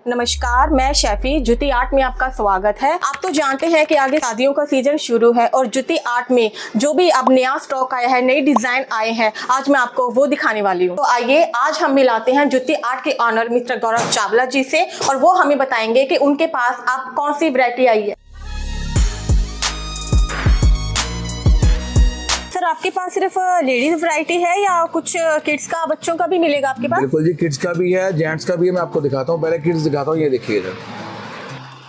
नमस्कार, मैं शैफी ज्योति आर्ट में आपका स्वागत है। आप तो जानते हैं कि आगे शादियों का सीजन शुरू है और ज्योति आर्ट में जो भी अब नया स्टॉक आया है, नए डिजाइन आए हैं, आज मैं आपको वो दिखाने वाली हूँ। तो आइए आज हम मिलाते हैं ज्योति आर्ट के ऑनर मिस्टर गौरव चावला जी से और वो हमें बताएंगे कि उनके पास अब कौन सी वैरायटी आई है। सर, आपके पास सिर्फ लेडीज वैरायटी है या कुछ किड्स का, बच्चों का भी मिलेगा आपके पास? बिल्कुल जी, किड्स का भी है, जेंट्स का भी है। मैं आपको दिखाता हूँ, पहले किड्स दिखाता हूँ। ये देखिए इधर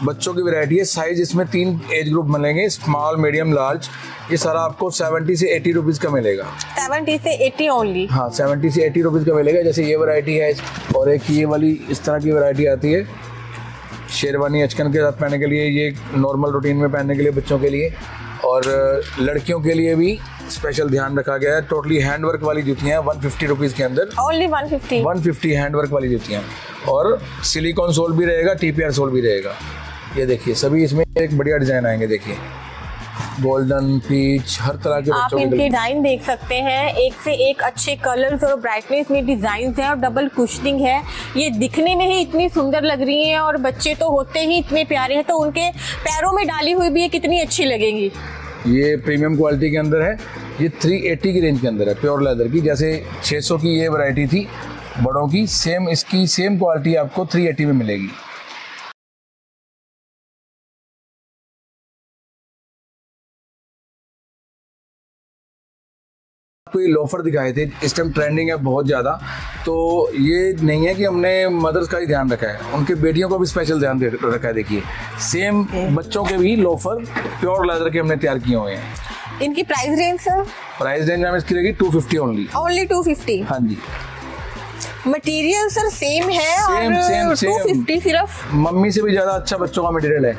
बच्चों की वैरायटी है। साइज इसमें 3 एज ग्रुप मिलेंगे, स्मॉल, मीडियम, लार्ज। ये सारा आपको 70 से 80 रुपीज का मिलेगा। 70 से 80 ओनली? हाँ, 70 से 80 रुपीज का मिलेगा। जैसे ये वैरायटी है और एक ये वाली इस तरह की वैरायटी आती है, शेरवानी अचकन के साथ पहनने के लिए, ये नॉर्मल रूटीन में पहनने के लिए बच्चों के लिए। और लड़कियों के लिए भी स्पेशल ध्यान रखा गया है। टोटली हैंडवर्क वाली जूतियाँ 150 रुपीज के अंदर। ओनली 150 हैंडवर्क वाली जूतियाँ। और सिलिकॉन सोल भी रहेगा, TPR सोल भी रहेगा। ये देखिए सभी इसमें एक बढ़िया डिजाइन आएंगे। देखिए गोल्डन, पीच, हर तरह के आप इनके डिजाइन देख सकते हैं। एक से एक अच्छे कलर्स और ब्राइटनेस में डिजाइन है और डबल कुशनिंग है। ये दिखने में ही इतनी सुंदर लग रही हैं और बच्चे तो होते ही इतने प्यारे हैं, तो उनके पैरों में डाली हुई भी ये कितनी अच्छी लगेंगी। ये प्रीमियम क्वालिटी के अंदर है। ये 380 की रेंज के अंदर है, प्योर लेदर की। जैसे 600 की ये वैरायटी थी बड़ों की, सेम इसकी सेम क्वालिटी आपको 380 में मिलेगी। आपको ये लोफर दिखाए थे, इस टाइम ट्रेंडिंग है बहुत ज़्यादा। तो ये नहीं है कि हमने मदर्स का ही ध्यान रखा है, उनके बेटियों को भी स्पेशल ध्यान रखा है। देखिए सेम बच्चों के भी लोफर प्योर लेदर के हमने तैयार किए हुए हैं। इनकी price range sir? Price range में इसकी रहेगी 250 ओनली। 250? हाँ जी। मटेरियल सर सेम है? और 250 सिर्फ? मम्मी से भी ज्यादा अच्छा बच्चों का मटेरियल है।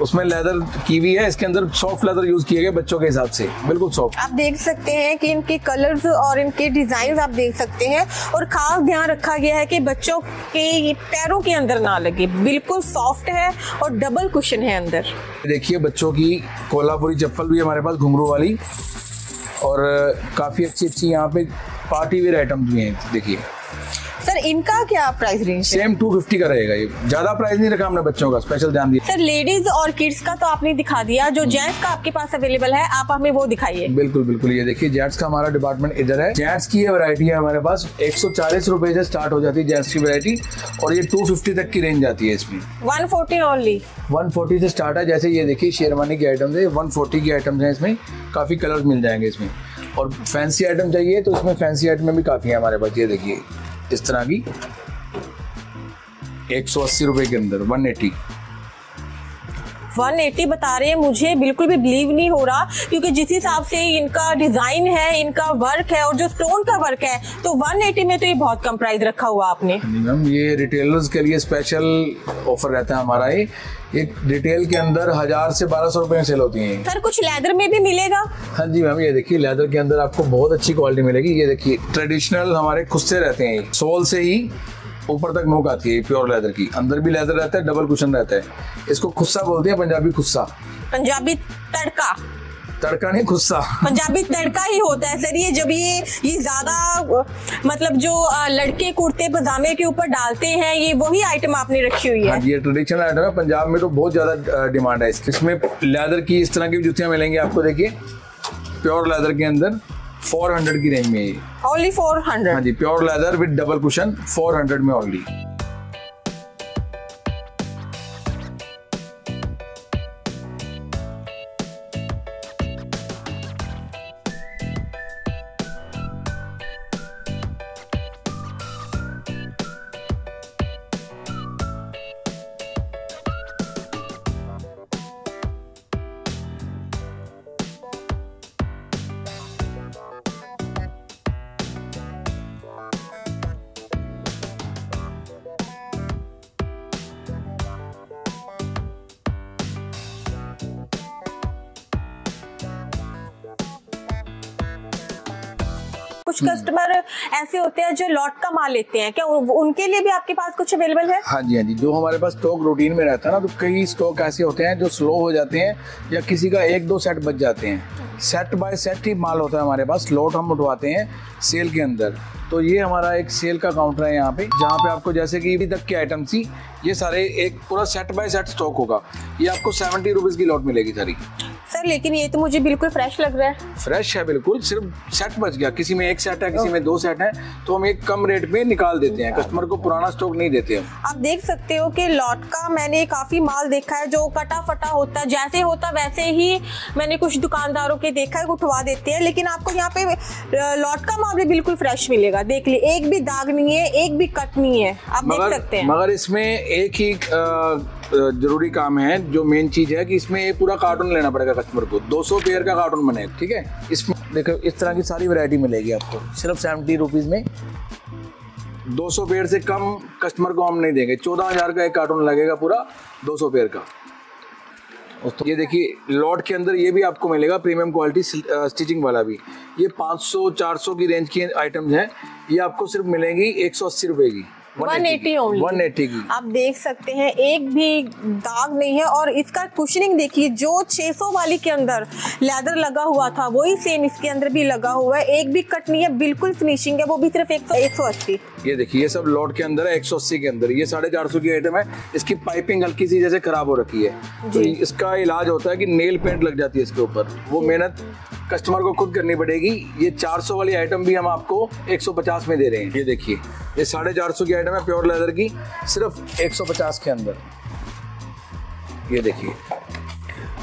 उसमें लेदर की भी है, इसके अंदर सॉफ्ट लेदर यूज किए गए बच्चों के हिसाब से, बिल्कुल सॉफ्ट। आप देख सकते हैं कि इनके कलर्स और इनके डिजाइन आप देख सकते हैं और खास ध्यान रखा गया है कि बच्चों के पैरों के अंदर ना लगे। बिल्कुल सॉफ्ट है और डबल कुशन है अंदर। देखिए बच्चों की कोल्हापुरी चप्पल भी हमारे पास, घुंघरू वाली, और काफी अच्छी यहाँ पे पार्टी वेयर आइटम भी हैं। देखिए सर, इनका क्या प्राइस रेंज है? सेम 250 का रहेगा। ये ज्यादा प्राइस नहीं रखा हमने, बच्चों का स्पेशल ध्यान दिया। सर, लेडीज और किड्स का तो आपने दिखा दिया, जो जेंट्स का आपके पास अवेलेबल है आप हमें वो दिखाइए। बिल्कुल बिल्कुल। ये देखिए जेंट्स का हमारा डिपार्टमेंट इधर है। जेंट्स की ये वैरायटी है हमारे पास 140 रुपए से स्टार्ट हो जाती है जेंट्स की वैरायटी, और ये 250 तक की रेंज आती है इसमें। 140 ओनली? 140 से स्टार्ट है। जैसे ये देखिए शेरवानी की आइटम्स है, 140 की आइटम्स हैं। इसमें काफी कलर्स मिल जाएंगे इसमें। और फैंसी आइटम चाहिए तो इसमें फैंसी आइटम भी काफी है हमारे पास। ये देखिए इस तरह की 180 रुपए के अंदर 180 बता रहे हैं। मुझे बिल्कुल भी बिलीव नहीं हो रहा, क्योंकि जिस हिसाब से इनका डिजाइन है, इनका वर्क है और जो स्टोन का वर्क है, तो 180 में तो ये बहुत कम प्राइस रखा हुआ आपने। मैम ये रिटेलर्स के लिए स्पेशल ऑफर रहता है हमारा। ये रिटेल के अंदर 1000 से 1200 रुपए में सेल होती है। सर, कुछ लेदर में भी मिलेगा? हाँ जी मैम, ये देखिए लेदर के अंदर आपको बहुत अच्छी क्वालिटी मिलेगी। ये देखिए ट्रेडिशनल हमारे खुस्से रहते हैं, सोल से ही ऊपर तक नोक आती है, प्योर लेदर की। अंदर भी लेदर रहता है, डबल कुशन रहता है। इसको खुस्सा बोलते हैं, पंजाबी खुस्सा। पंजाबी तड़का? तड़का नहीं, खुस्सा। पंजाबी तड़का ही होता है सर। ये जब ये ज्यादा मतलब जो लड़के कुर्ते पजामे के ऊपर डालते हैं, ये वही आइटम आपने रखी हुई है? हाँ, ये ट्रेडिशनल आइटम है। पंजाब में तो बहुत ज्यादा डिमांड है इसमें। लेदर की इस तरह की जूतियां मिलेंगी आपको। देखिए प्योर लेदर के अंदर 400 की रेंज में। ओनली 400? हाँ जी, pure leather with double cushion 400 में ओनली। कुछ कस्टमर ऐसे होते हैं जो लॉट का माल लेते हैं, क्या उनके लिए भी आपके पास कुछ अवेलेबल है? हाँ जी, हाँ जी, जो हमारे पास स्टॉक रूटीन में रहता है ना, तो कई स्टॉक ऐसे होते हैं जो स्लो हो जाते हैं या किसी का 1-2 सेट बच जाते हैं। सेट बाय सेट ही माल होता है हमारे पास, लॉट हम उठवाते हैं सेल के अंदर। तो ये हमारा एक सेल का काउंटर है यहाँ पे, जहाँ पे आपको जैसे कि अभी तक के आइटम थी, ये सारे एक पूरा सेट बाय सेट स्टॉक होगा। ये आपको 70 रुपीज़ की लॉट मिलेगी सारी। सर लेकिन ये तो मुझे बिल्कुल फ्रेश लग रहा है। फ्रेश है बिल्कुल, सिर्फ सेट बच गया, किसी में 1 सेट है, किसी में 2 सेट है, तो हम एक कम रेट में निकाल देते हैं, कस्टमर को पुराना स्टॉक नहीं देते हम। आप देख सकते हो कि लॉट का मैंने काफी माल देखा है जो कटा फटा होता है, जैसे होता वैसे ही मैंने कुछ दुकानदारों के देखा है उठवा देते हैं, लेकिन आपको यहाँ पे लॉट का माल भी बिल्कुल फ्रेश मिलेगा। देख लिए, एक भी दाग नहीं है, एक भी कट नहीं है, आप देख सकते हैं। मगर इसमें एक ही जरूरी काम है, जो मेन चीज है कि इसमें ये पूरा कार्टून लेना पड़ेगा कस्टमर को, 200 पेयर का कार्टून बनेगा, ठीक है। इसमें देखो इस तरह की सारी वैरायटी मिलेगी आपको सिर्फ 70 रुपीज़ में। 200 पेयर से कम कस्टमर को हम नहीं देंगे। 14,000 का एक कार्टून लगेगा पूरा 200 पेयर का। तो ये देखिए लॉट के अंदर ये भी आपको मिलेगा प्रीमियम क्वालिटी स्टिचिंग वाला भी। ये 500-400 की रेंज की आइटम्स हैं, ये आपको सिर्फ मिलेंगी 180 रुपए की, 180 ओनली, 180 की। आप देख सकते हैं एक भी दाग नहीं है। और इसका कुशनिंग देखिए, जो 600 वाली के अंदर लेदर लगा हुआ था वही सेम इसके अंदर भी लगा हुआ है, एक भी कट नहीं है, बिल्कुल फिनिशिंग है, वो भी सिर्फ 180। ये देखिए ये सब लॉट के अंदर है 180 के अंदर। ये 450 की आइटम है, इसकी पाइपिंग हल्की सी जैसे खराब हो रखी है, तो इसका इलाज होता है कि नेल पेंट लग जाती है इसके ऊपर, वो मेहनत कस्टमर को खुद करनी पड़ेगी। ये 400 वाली आइटम भी हम आपको 150 में दे रहे हैं। ये देखिए ये 450 की आइटम है प्योर लेदर की, सिर्फ 150 के अंदर। ये देखिए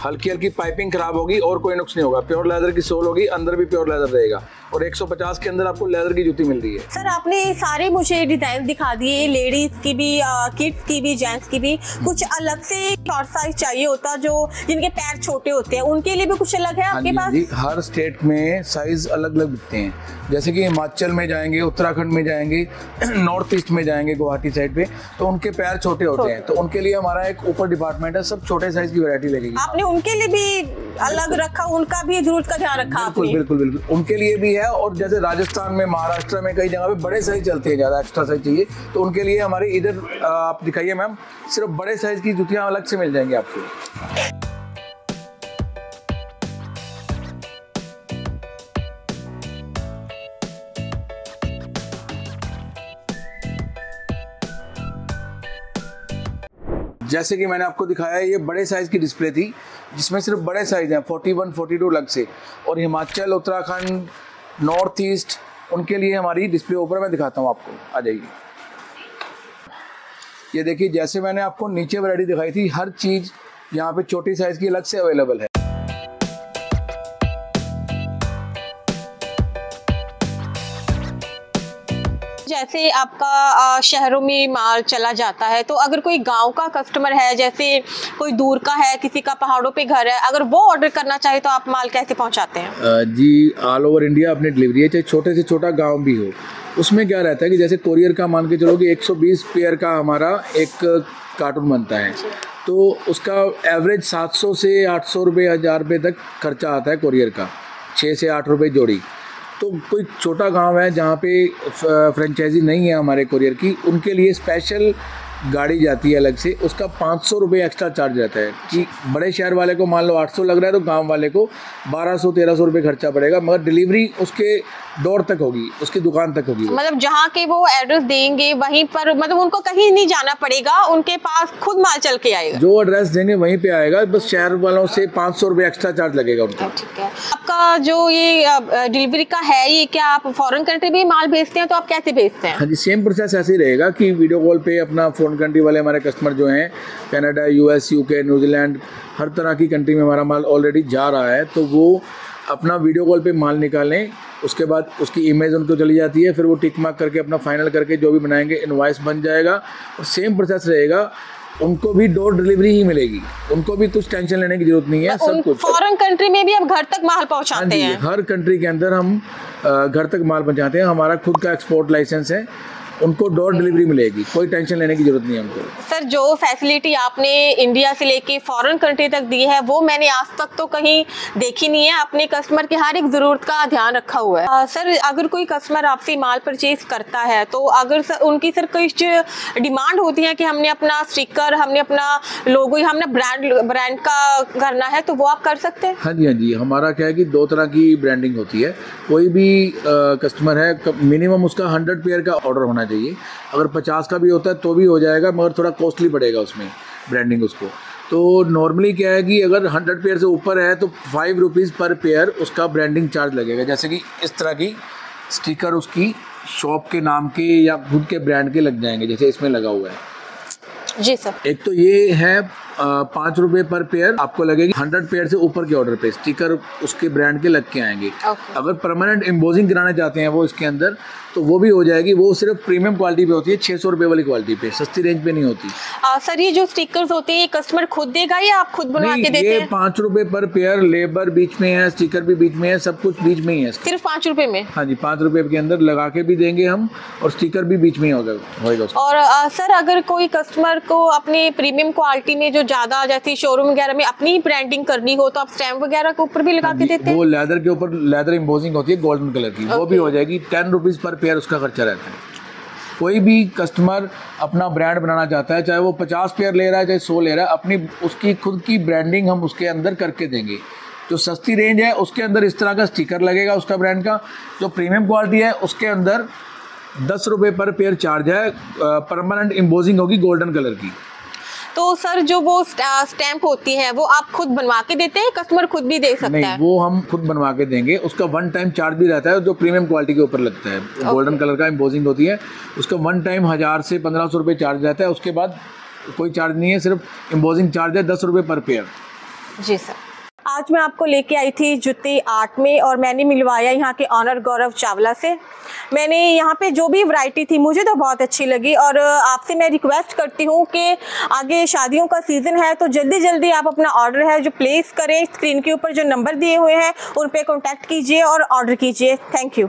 हल्की हल्की पाइपिंग खराब होगी और कोई नुक्स नहीं होगा, प्योर लेदर की सोल होगी, अंदर भी प्योर लेदर रहेगा, और 150 के अंदर आपको लेदर की जूती मिल रही है। सर आपने सारे मुझे डिजाइन दिखा दिए, लेडीज की भी, किड्स की भी, जेंट्स की भी। कुछ अलग से शॉर्ट साइज चाहिए होता, जो जिनके पैर छोटे होते हैं, उनके लिए भी कुछ अलग है आपके पास? जी, हर स्टेट में साइज अलग अलग बिकते हैं। जैसे कि हिमाचल में जाएंगे, उत्तराखंड में जाएंगे, नॉर्थ ईस्ट में जाएंगे, गुवाहाटी साइड पे, तो उनके पैर छोटे होते हैं, तो उनके लिए हमारा एक ऊपर डिपार्टमेंट है, सब छोटे साइज की वैरायटी लगेगी। आपने उनके लिए भी अलग रखा, उनका भी जरूरत का ध्यान रखा आपने? बिल्कुल बिल्कुल, उनके लिए भी है। और जैसे राजस्थान में, महाराष्ट्र में कई जगह पे बड़े साइज चलते हैं, ज़्यादा एक्स्ट्रा साइज चाहिए, तो उनके लिए हमारे इधर आप दिखाइए मैम, सिर्फ बड़े साइज की जूतियाँ अलग से मिल जाएंगी आपको। जैसे कि मैंने आपको दिखाया, ये बड़े साइज की डिस्प्ले थी जिसमें सिर्फ बड़े साइज हैं 41, 42 अलग से, और हिमाचल, उत्तराखंड, नॉर्थ ईस्ट, उनके लिए हमारी डिस्प्ले ऊपर मैं दिखाता हूँ आपको, आ जाइए। ये देखिए जैसे मैंने आपको नीचे वैरायटी दिखाई थी, हर चीज़ यहाँ पे छोटी साइज की अलग से अवेलेबल है। जैसे आपका शहरों में माल चला जाता है, तो अगर कोई गांव का कस्टमर है, जैसे कोई दूर का है, किसी का पहाड़ों पे घर है, अगर वो ऑर्डर करना चाहे तो आप माल कैसे पहुंचाते हैं? जी, ऑल ओवर इंडिया अपनी डिलीवरी है, चाहे छोटे से छोटा गांव भी हो। उसमें क्या रहता है कि जैसे कोरियर का मान के चलो कि 120 पेयर का हमारा एक कार्टून बनता है, तो उसका एवरेज 700 से 800 रुपये, 1000 रुपये तक खर्चा आता है कोरियर का, 6 से 8 रुपये जोड़ी। तो कोई छोटा गांव है जहाँ पे फ्रेंचाइजी नहीं है हमारे कोरियर की, उनके लिए स्पेशल गाड़ी जाती है अलग से, उसका 500 रुपये एक्स्ट्रा चार्ज रहता है। कि बड़े शहर वाले को मान लो 800 लग रहा है, तो गांव वाले को 1200-1300 रुपये खर्चा पड़ेगा, मगर डिलीवरी उसके डोर तक होगी, उसकी दुकान तक होगी। मतलब जहाँ के वो एड्रेस देंगे वहीं पर, मतलब उनको कहीं नहीं जाना पड़ेगा, उनके पास खुद माल चल के आएगा। जो एड्रेस देंगे वहीं पे आएगा, बस शहर वालों से 500 रुपये एक्स्ट्रा चार्ज लगेगा उनका। ठीक है। आपका जो ये डिलीवरी का है, ये क्या आप फॉरेन कंट्री भी माल भेजते हैं, तो आप कैसे भेजते हैं? हाँ जी, सेम प्रोसेस ऐसे ही रहेगा कि वीडियो कॉल पे अपना फॉरेन कंट्री वाले हमारे कस्टमर जो हैं, कनाडा, US, UK, न्यूजीलैंड, हर तरह की कंट्री में हमारा माल ऑलरेडी जा रहा है, तो वो अपना वीडियो कॉल पे माल निकालें, उसके बाद उसकी इमेज उनको चली जाती है, फिर वो टिक मार्क करके अपना फाइनल करके जो भी बनाएंगे इनवॉइस बन जाएगा, और सेम प्रोसेस रहेगा, उनको भी डोर डिलीवरी ही मिलेगी, उनको भी कुछ टेंशन लेने की जरूरत नहीं है। सब कुछ फॉरेन कंट्री में भी हम घर तक माल पहुंचाते हैं? हर कंट्री के अंदर हम घर तक माल पहुंचाते हैं, हमारा खुद का एक्सपोर्ट लाइसेंस है, उनको डोर डिलीवरी मिलेगी, कोई टेंशन लेने की जरूरत नहीं है हमको। सर जो फैसिलिटी आपने इंडिया से लेके फॉरेन कंट्री तक दी है वो मैंने आज तक तो कहीं देखी नहीं है। अपने कस्टमर की हर एक ज़रूरत का ध्यान रखा हुआ है। सर अगर कोई कस्टमर आपसे माल परचेज करता है तो अगर सर उनकी सर कुछ डिमांड होती है कि हमने अपना स्टिकर, हमने अपना लोगो, हमने ब्रांड का करना है, तो वो आप कर सकते हैं? हाँ जी, हाँ जी। हमारा क्या है कि 2 तरह की ब्रांडिंग होती है। कोई भी कस्टमर है, मिनिमम उसका 100 पेयर का ऑर्डर होना चाहिए। अगर 50 का भी होता है तो भी हो जाएगा, मगर थोड़ा कॉस्टली पड़ेगा उसमें ब्रांडिंग उसको। तो नॉर्मली क्या है कि अगर 100 पेयर से ऊपर है तो 5 रुपीज़ पर पेयर उसका ब्रांडिंग चार्ज लगेगा। जैसे कि इस तरह की स्टिकर उसकी शॉप के नाम के या खुद के ब्रांड के लग जाएंगे, जैसे इसमें लगा हुआ है। जी सर। एक तो ये है 5 रुपये पर पेयर आपको लगेगी। 100 पेयर से ऊपर के ऑर्डर पे स्टिकर उसके ब्रांड के लग के आएंगे। अगर परमानेंट एम्बोजिंग कराना चाहते हैं वो इसके अंदर, तो वो भी हो जाएगी। वो सिर्फ प्रीमियम क्वालिटी पे होती है, 600 रुपये वाली क्वालिटी पे, सस्ती रेंज पे नहीं होती। सर ये जो स्टिकर्स होते हैं ये कस्टमर खुद देगा या आप खुद बनवा के देते हैं? 5 रुपये पर पेयर, लेबर बीच में है, स्टिकर भी बीच में है, सब कुछ बीच में ही है। सिर्फ 5 रुपए में? हाँ जी, 5 रुपये के अंदर लगा के भी देंगे हम, और स्टिकर भी बीच में ही होगा। और सर अगर कोई कस्टमर को अपने प्रीमियम क्वालिटी में जो ज्यादा जैसे शोरूम वगैरह में अपनी ब्रांडिंग करनी हो तो आप स्टैम्प वगैरह के ऊपर भी लगा के देते हैं? वो लेदर के ऊपर लेदर एम्बोजिंग होती है गोल्डन कलर की, वो भी हो जाएगी। 10 रुपीज़ पर पेयर उसका खर्चा रहता है। कोई भी कस्टमर अपना ब्रांड बनाना चाहता है, चाहे वो 50 पेयर ले रहा है चाहे 100 ले रहा है, अपनी उसकी खुद की ब्रांडिंग हम उसके अंदर करके देंगे। जो सस्ती रेंज है उसके अंदर इस तरह का स्टिकर लगेगा उसका ब्रांड का। जो प्रीमियम क्वालिटी है उसके अंदर 10 रुपये पर पेयर चार्ज है। परमानेंट एम्बोजिंग होगी गोल्डन कलर की। तो सर जो वो स्टैंप होती है वो आप खुद बनवा के देते हैं, कस्टमर खुद भी दे सकता है? नहीं, वो हम खुद बनवा के देंगे। उसका 1 टाइम चार्ज भी रहता है जो प्रीमियम क्वालिटी के ऊपर लगता है। गोल्डन कलर का एम्बोजिंग होती है, उसका 1 टाइम 1000 से 1500 रुपये चार्ज रहता है। उसके बाद कोई चार्ज नहीं है, सिर्फ एम्बोजिंग चार्ज है 10 रुपये पर पेयर। जी सर। आज मैं आपको लेके आई थी जुती आर्ट में और मैंने मिलवाया यहाँ के ऑनर गौरव चावला से। मैंने यहाँ पे जो भी वैरायटी थी मुझे तो बहुत अच्छी लगी और आपसे मैं रिक्वेस्ट करती हूँ कि आगे शादियों का सीज़न है तो जल्दी जल्दी आप अपना ऑर्डर है जो प्लेस करें। स्क्रीन के ऊपर जो नंबर दिए हुए हैं उन पर कॉन्टैक्ट कीजिए और ऑर्डर कीजिए। Thank you.